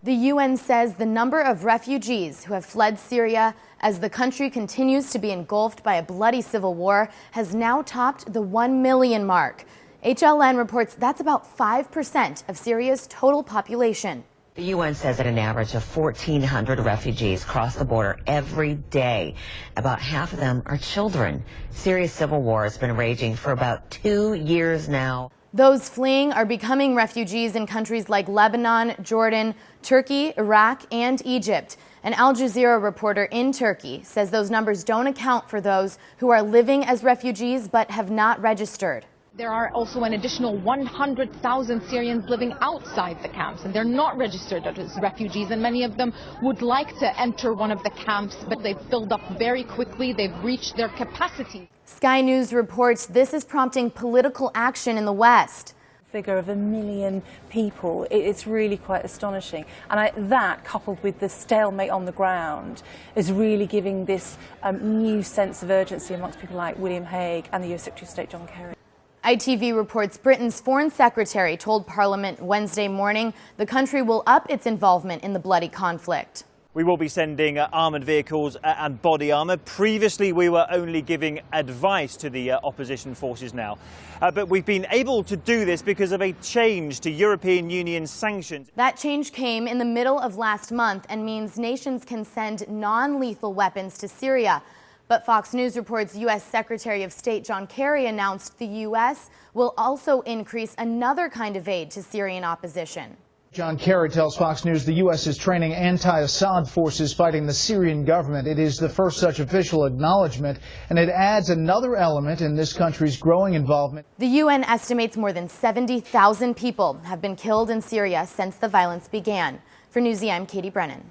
The UN says the number of refugees who have fled Syria as the country continues to be engulfed by a bloody civil war has now topped the 1 million mark. HLN reports that's about 5% of Syria's total population. The UN says that an average of 1,400 refugees cross the border every day. About half of them are children. Syria's civil war has been raging for about 2 years now. Those fleeing are becoming refugees in countries like Lebanon, Jordan, Turkey, Iraq, and Egypt. An Al Jazeera reporter in Turkey says those numbers don't account for those who are living as refugees but have not registered. There are also an additional 100,000 Syrians living outside the camps, and they're not registered as refugees, and many of them would like to enter one of the camps, but they've filled up very quickly. They've reached their capacity. Sky News reports this is prompting political action in the West. Figure of 1 million people, it's really quite astonishing. And that, coupled with the stalemate on the ground, is really giving this new sense of urgency amongst people like William Hague and the US Secretary of State John Kerry. ITV reports Britain's Foreign Secretary told Parliament Wednesday morning the country will up its involvement in the bloody conflict. We will be sending armoured vehicles and body armour. Previously, we were only giving advice to the opposition forces now. But we've been able to do this because of a change to European Union sanctions. That change came in the middle of last month and means nations can send non-lethal weapons to Syria. But Fox News reports U.S. Secretary of State John Kerry announced the U.S. will also increase another kind of aid to Syrian opposition. John Kerry tells Fox News the U.S. is training anti-Assad forces fighting the Syrian government. It is the first such official acknowledgement, and it adds another element in this country's growing involvement. The UN estimates more than 70,000 people have been killed in Syria since the violence began. For Newsy, I'm Katie Brennan.